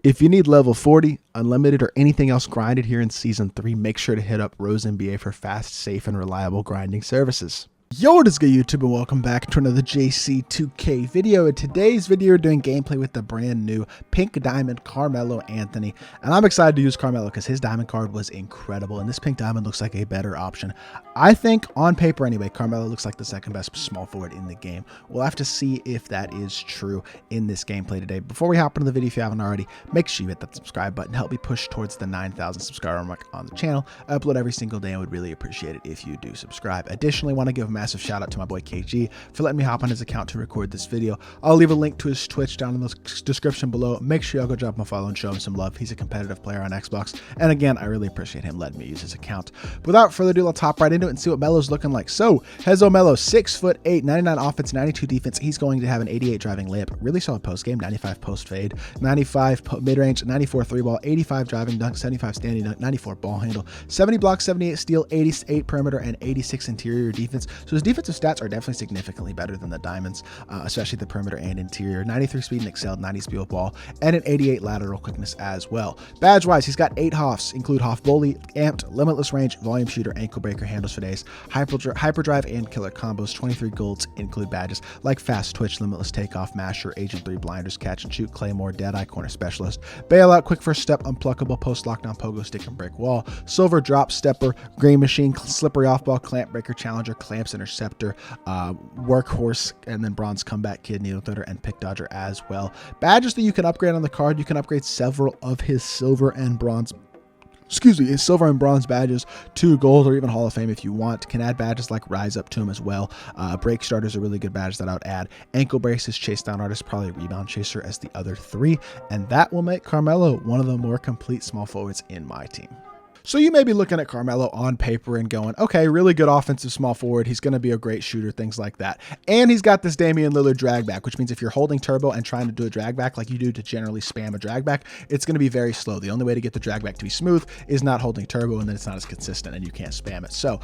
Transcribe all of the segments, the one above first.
If you need level 40, unlimited, or anything else grinded here in Season 3, make sure to hit up Rose NBA for fast, safe, and reliable grinding services. Yo, what is good, YouTube, and welcome back to another JC2K video. In today's video, we're doing gameplay with the brand new Pink Diamond CARMELO Anthony, and I'm excited to use CARMELO because his diamond card was incredible, and this Pink Diamond looks like a better option. I think, on paper anyway, CARMELO looks like the second best small forward in the game. We'll have to see if that is true in this gameplay today. Before we hop into the video, if you haven't already, make sure you hit that subscribe button. Help me push towards the 9,000 subscriber mark on the channel. I upload every single day and would really appreciate it if you do subscribe. Additionally, I want to give a massive shout out to my boy KG for letting me hop on his account to record this video. I'll leave a link to his Twitch down in the description below. Make sure y'all go drop him a follow and show him some love. He's a competitive player on Xbox, and again, I really appreciate him letting me use his account. Without further ado, let's hop right into it and see what Melo's looking like. So, Hezo Melo, 6'8", 99 offense, 92 defense. He's going to have an 88 driving layup, really solid post game, 95 post fade, 95 mid range, 94 three ball, 85 driving dunk, 75 standing dunk, 94 ball handle, 70 block, 78 steal, 88 perimeter, and 86 interior defense. So his defensive stats are definitely significantly better than the diamonds, especially the perimeter and interior. 93 speed and excelled, 90 speed with ball, and an 88 lateral quickness as well. Badge wise, he's got 8 Hoffs, include Hoff Bully, Amped, Limitless Range, Volume Shooter, Ankle Breaker, Handles for Days, Hyperdrive, and Killer Combos. 23 golds include badges like Fast Twitch, Limitless Takeoff, Masher, Agent 3, Blinders, Catch and Shoot, Claymore, Deadeye, Corner Specialist, Bailout, Quick First Step, Unpluckable, Post Lockdown, Pogo Stick, and Break Wall, Silver Drop Stepper, Green Machine, Slippery Off Ball, Clamp Breaker, Challenger, Clamps Interceptor, Workhorse, and then Bronze Comeback Kid, Needle Threader, and Pick Dodger as well. Badges that you can upgrade on the card, you can upgrade several of his silver and bronze badges to gold or even Hall of Fame if you want. Can add badges like Rise Up to him as well. Break Starters are really good badges that I would add. Ankle Braces, Chase Down Artist, probably Rebound Chaser as the other 3, and that will make CARMELO one of the more complete small forwards in my team. So you may be looking at CARMELO on paper and going, okay, really good offensive small forward. He's going to be a great shooter, things like that. And he's got this Damian Lillard drag back, which means if you're holding turbo and trying to do a drag back like you do to generally spam a drag back, it's going to be very slow. The only way to get the drag back to be smooth is not holding turbo, and then it's not as consistent and you can't spam it. So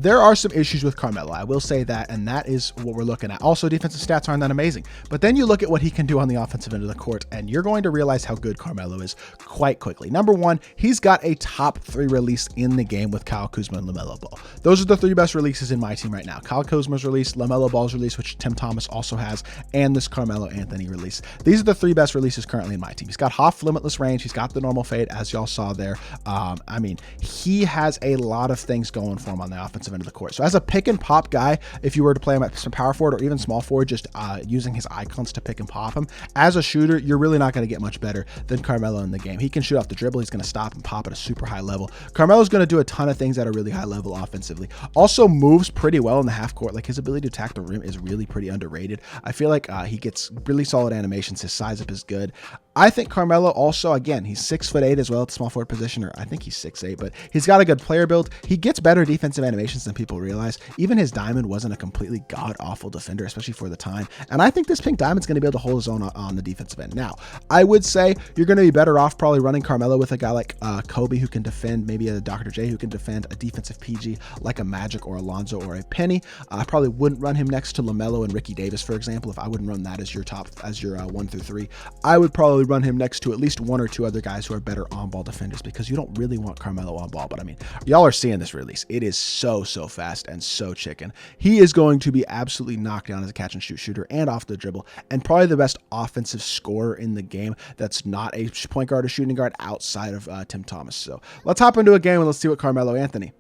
there are some issues with CARMELO. I will say that, and that is what we're looking at. Also, defensive stats aren't that amazing. But then you look at what he can do on the offensive end of the court, and you're going to realize how good CARMELO is quite quickly. Number one, he's got a top 3 release in the game with Kyle Kuzma and LaMelo Ball. Those are the 3 best releases in my team right now. Kyle Kuzma's release, LaMelo Ball's release, which Tim Thomas also has, and this CARMELO Anthony release. These are the 3 best releases currently in my team. He's got Hoff Limitless Range. He's got the normal fade, as y'all saw there. I mean, he has a lot of things going for him on the offensive end of the court. So as a pick and pop guy, if you were to play him at some power forward or even small forward, just using his icons to pick and pop him, as a shooter, you're really not going to get much better than CARMELO in the game. He can shoot off the dribble. He's going to stop and pop at a super high level. CARMELO's going to do a ton of things at a really high level offensively. Also moves pretty well in the half court. Like, his ability to attack the rim is really pretty underrated. I feel like he gets really solid animations. His size up is good. I think CARMELO also, again, he's 6'8" as well at the small forward position, or I think he's 6'8", but he's got a good player build. He gets better defensive animations than people realize. Even his diamond wasn't a completely god-awful defender, especially for the time. And I think this Pink Diamond's going to be able to hold his own on the defensive end. Now, I would say you're going to be better off probably running CARMELO with a guy like Kobe, who can defend, maybe a Dr. J, who can defend a defensive PG like a Magic or Alonzo or a Penny. I probably wouldn't run him next to LaMelo and Ricky Davis, for example. If I wouldn't run that as your top, as your 1 through 3, I would probably run him next to at least 1 or 2 other guys who are better on-ball defenders, because you don't really want CARMELO on ball. But I mean, y'all are seeing this release. It is so fast and so chicken. He is going to be absolutely knocked down as a catch and shoot shooter and off the dribble, and probably the best offensive scorer in the game that's not a point guard or shooting guard outside of Tim Thomas. So let's hop into a game and let's see what CARMELO Anthony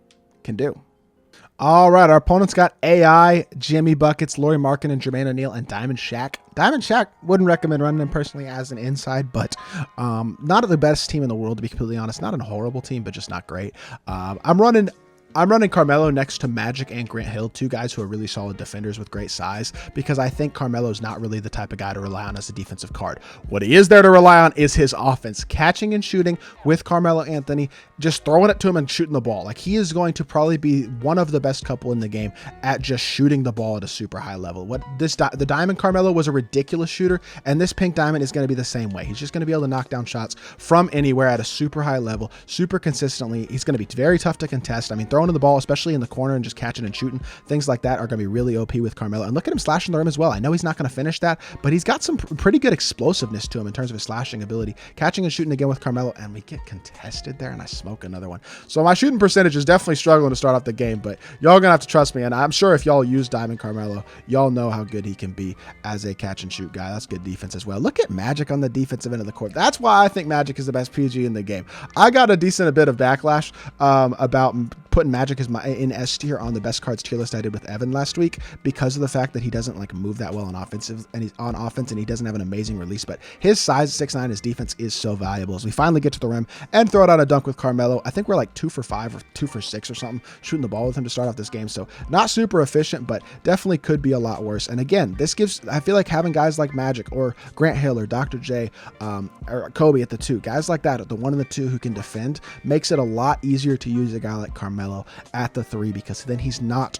can do. All right, our opponents got AI, Jimmy Buckets, Lauri Markkanen, Jermaine O'Neal, and Diamond Shack. Diamond Shack, wouldn't recommend running him personally as an inside, but not the best team in the world, to be completely honest. Not a horrible team, but just not great. I'm running CARMELO next to Magic and Grant Hill, 2 guys who are really solid defenders with great size, because I think CARMELO's not really the type of guy to rely on as a defensive card. What he is there to rely on is his offense, catching and shooting with CARMELO Anthony, just throwing it to him and shooting the ball. Like, he is going to probably be one of the best couple in the game at just shooting the ball at a super high level. The Diamond CARMELO was a ridiculous shooter, and this Pink Diamond is going to be the same way. He's just going to be able to knock down shots from anywhere at a super high level, super consistently. He's going to be very tough to contest. I mean, throwing throwing the ball, especially in the corner and just catching and shooting, things like that are going to be really OP with CARMELO. And look at him slashing the rim as well. I know he's not going to finish that, but he's got some pretty good explosiveness to him in terms of his slashing ability. Catching and shooting again with CARMELO, and we get contested there, and I smoke another one. So my shooting percentage is definitely struggling to start off the game, but y'all gonna have to trust me, and I'm sure if y'all use Diamond CARMELO, y'all know how good he can be as a catch and shoot guy. That's good defense as well. Look at Magic on the defensive end of the court. That's why I think Magic is the best PG in the game. I got a decent bit of backlash about putting Magic as in S tier on the best cards tier list I did with Evan last week because of the fact that he doesn't like move that well on offensive, and he's on offense and he doesn't have an amazing release, but his size 6'9", his defense is so valuable. As we finally get to the rim and throw it out a dunk with CARMELO, I think we're like 2 for 5 or 2 for 6 or something shooting the ball with him to start off this game. So not super efficient, but definitely could be a lot worse. And again, this gives, I feel like having guys like Magic or Grant Hill or Dr. J or Kobe at the 2, guys like that at the 1 and the 2 who can defend, makes it a lot easier to use a guy like CARMELO at the 3, because then he's not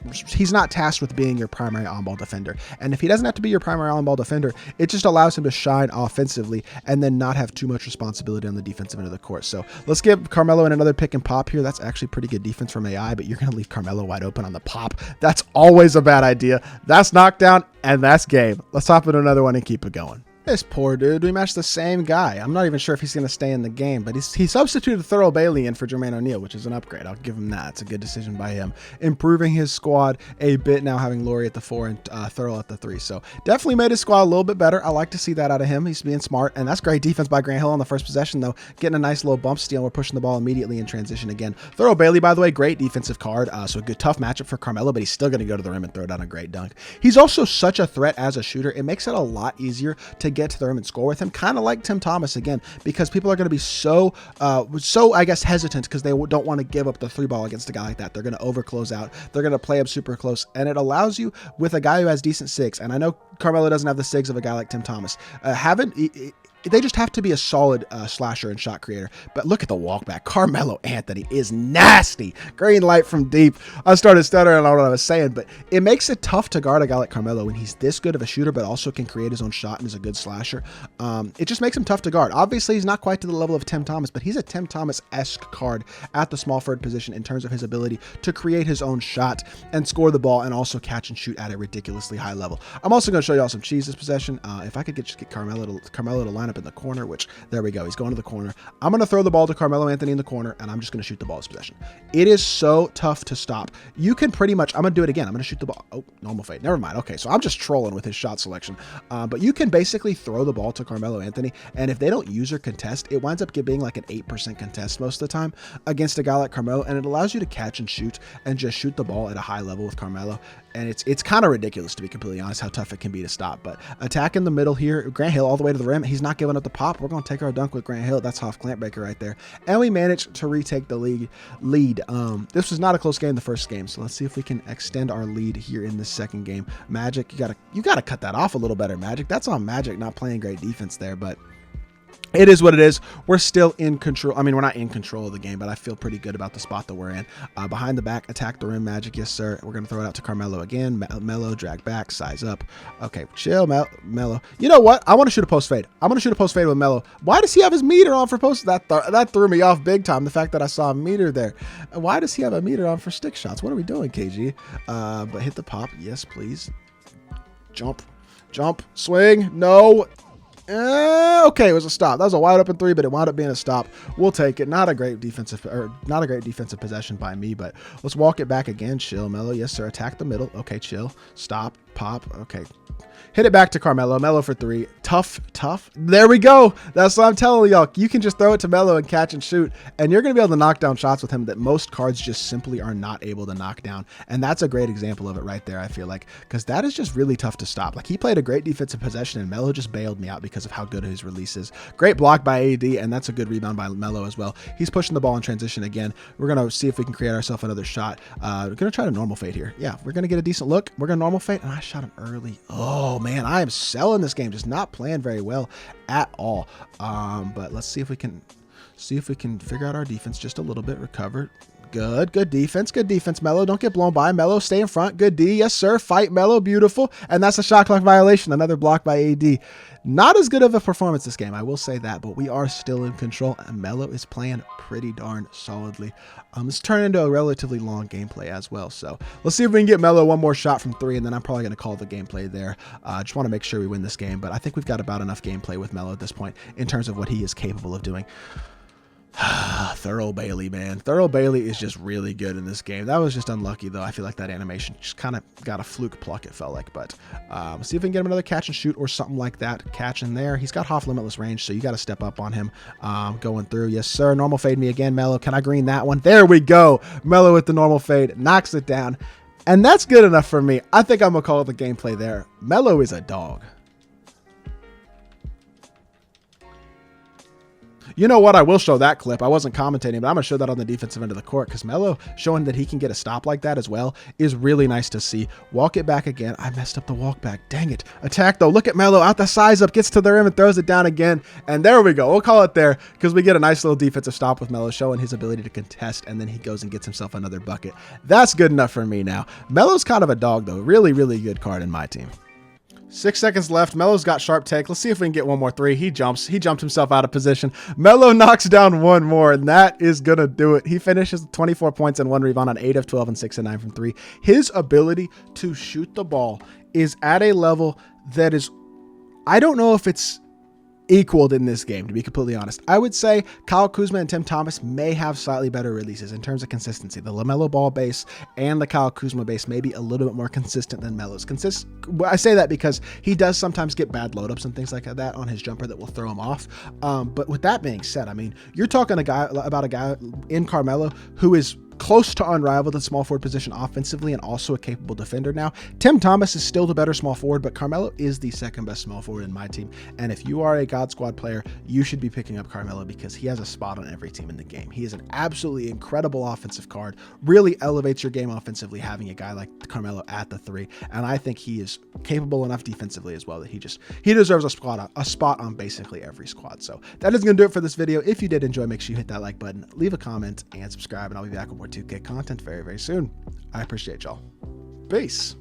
tasked with being your primary on-ball defender. And if he doesn't have to be your primary on-ball defender, it just allows him to shine offensively and then not have too much responsibility on the defensive end of the court. So let's give CARMELO another pick and pop here. That's actually pretty good defense from AI, but you're going to leave CARMELO wide open on the pop. That's always a bad idea. That's knockdown, and that's game. Let's hop into another one and keep it going. This poor dude, we matched the same guy. I'm not even sure if he's going to stay in the game, but he substituted Thurl Bailey in for Jermaine O'Neal, which is an upgrade. I'll give him that. It's a good decision by him. Improving his squad a bit now, having Laurie at the 4 and Thurl at the 3. So definitely made his squad a little bit better. I like to see that out of him. He's being smart, and that's great defense by Grant Hill on the first possession, though. Getting a nice little bump steal. We're pushing the ball immediately in transition again. Thurl Bailey, by the way, great defensive card. So a good tough matchup for CARMELO, but he's still going to go to the rim and throw down a great dunk. He's also such a threat as a shooter. It makes it a lot easier to get to the rim and score with him, kind of like Tim Thomas again, because people are going to be so I guess hesitant because they don't want to give up the 3 ball against a guy like that. They're going to over close out. They're going to play up super close, and it allows you with a guy who has decent SIGs. And I know CARMELO doesn't have the SIGs of a guy like Tim Thomas. They just have to be a solid slasher and shot creator. But look at the walk back. CARMELO Anthony is nasty. Green light from deep. I started stuttering on what I was saying, but it makes it tough to guard a guy like CARMELO when he's this good of a shooter, but also can create his own shot and is a good slasher. It just makes him tough to guard. Obviously, he's not quite to the level of Tim Thomas, but he's a Tim Thomas-esque card at the small forward position in terms of his ability to create his own shot and score the ball and also catch and shoot at a ridiculously high level. I'm also going to show y'all some cheese this possession. If I could just get CARMELO to line up in the corner, which there we go. He's going to the corner. I'm going to throw the ball to CARMELO Anthony in the corner, and I'm just going to shoot the ball this possession. It is so tough to stop. You can pretty much, I'm going to do it again. I'm going to shoot the ball. Oh, normal fade. Never mind. Okay, so I'm just trolling with his shot selection. But you can basically throw the ball to CARMELO Anthony, and if they don't use or contest, it winds up being like an 8% contest most of the time against a guy like CARMELO, and it allows you to catch and shoot and just shoot the ball at a high level with CARMELO. And it's kind of ridiculous, to be completely honest, how tough it can be to stop. But attack in the middle here. Grant Hill all the way to the rim. He's not giving up the pop. We're going to take our dunk with Grant Hill. That's Hoff clamp breaker right there. And we managed to retake the lead. This was not a close game the first game, so let's see if we can extend our lead here in the second game. Magic, you gotta cut that off a little better, Magic. That's on Magic not playing great defense there, but it is what it is. We're still in control. I mean, we're not in control of the game, but I feel pretty good about the spot that we're in. Behind the back, attack the rim, Magic. Yes, sir. We're going to throw it out to CARMELO again. MELO, drag back, size up. Okay, chill, MELO. You know what? I want to shoot a post fade. I'm going to shoot a post fade with MELO. Why does he have his meter on for post? That threw me off big time, the fact that I saw a meter there. Why does he have a meter on for stick shots? What are we doing, KG? But hit the pop. Yes, please. Jump, swing. No. Okay, it was a stop. That was a wide open 3, but it wound up being a stop. We'll take it. Not a great defensive possession by me, but let's walk it back again. Chill, MELO. Yes, sir. Attack the middle. Okay, chill. Stop. Pop. Okay. Hit it back to CARMELO. MELO for 3. Tough. There we go. That's what I'm telling y'all. You can just throw it to MELO and catch and shoot, and you're going to be able to knock down shots with him that most cards just simply are not able to knock down. And that's a great example of it right there, I feel like, because that is just really tough to stop. Like, he played a great defensive possession, and MELO just bailed me out because of how good his release is. Great block by AD, and that's a good rebound by MELO as well. He's pushing the ball in transition again. We're going to see if we can create ourselves another shot. We're going to try to normal fade here. Yeah, we're going to get a decent look. We're going to normal fade, and I shot him early. Oh, man, I am selling this game, just not playing very well at all. But let's see if we can figure out our defense just a little bit. Recover. Good defense, MELO. Don't get blown by. MELO, stay in front. Good D. Yes, sir. Fight, MELO. Beautiful. And that's a shot clock violation. Another block by AD. Not as good of a performance this game, I will say that, but we are still in control, and MELO is playing pretty darn solidly. It's turned into a relatively long gameplay as well, so let's see if we can get MELO one more shot from 3, and then I'm probably going to call the gameplay there. Just want to make sure we win this game, but I think we've got about enough gameplay with MELO at this point in terms of what he is capable of doing. Thorough Bailey, man. Thorough Bailey is just really good in this game. That was just unlucky, though. I feel like that animation just kind of got a fluke pluck, it felt like. But see if we can get him another catch and shoot or something like that. Catch in there. He's got half limitless range, so you got to step up on him. Going through. Yes, sir. Normal fade me again, MELO. Can I green that one? There we go. MELO with the normal fade. Knocks it down. And that's good enough for me. I think I'm going to call it the gameplay there. MELO is a dog. You know what? I will show that clip. I wasn't commentating, but I'm going to show that on the defensive end of the court because MELO showing that he can get a stop like that as well is really nice to see. Walk it back again. I messed up the walk back. Dang it. Attack, though. Look at MELO out the size up, gets to the rim and throws it down again. And there we go. We'll call it there because we get a nice little defensive stop with MELO showing his ability to contest, and then he goes and gets himself another bucket. That's good enough for me now. MELO's kind of a dog, though. Really, really good card in my team. 6 seconds left. MELO's got sharp take. Let's see if we can get one more 3. He jumps. He jumped himself out of position. MELO knocks down one more, and that is going to do it. He finishes with 24 points and 1 rebound on 8 of 12 and 6 and 9 from 3. His ability to shoot the ball is at a level that is, I don't know if it's equaled in this game, to be completely honest. I would say Kyle Kuzma and Tim Thomas may have slightly better releases in terms of consistency. The LaMelo Ball base and the Kyle Kuzma base may be a little bit more consistent than MELO's. I say that because he does sometimes get bad load-ups and things like that on his jumper that will throw him off. But with that being said, I mean, you're talking about a guy in CARMELO who is close to unrivaled at small forward position offensively and also a capable defender now. Tim Thomas is still the better small forward, but CARMELO is the second best small forward in my team. And if you are a God Squad player, you should be picking up CARMELO because he has a spot on every team in the game. He is an absolutely incredible offensive card, really elevates your game offensively having a guy like CARMELO at the 3. And I think he is capable enough defensively as well that he deserves a spot on basically every squad. So that is going to do it for this video. If you did enjoy, make sure you hit that like button, leave a comment, and subscribe, and I'll be back with more 2K content very, very soon. I appreciate y'all. Peace.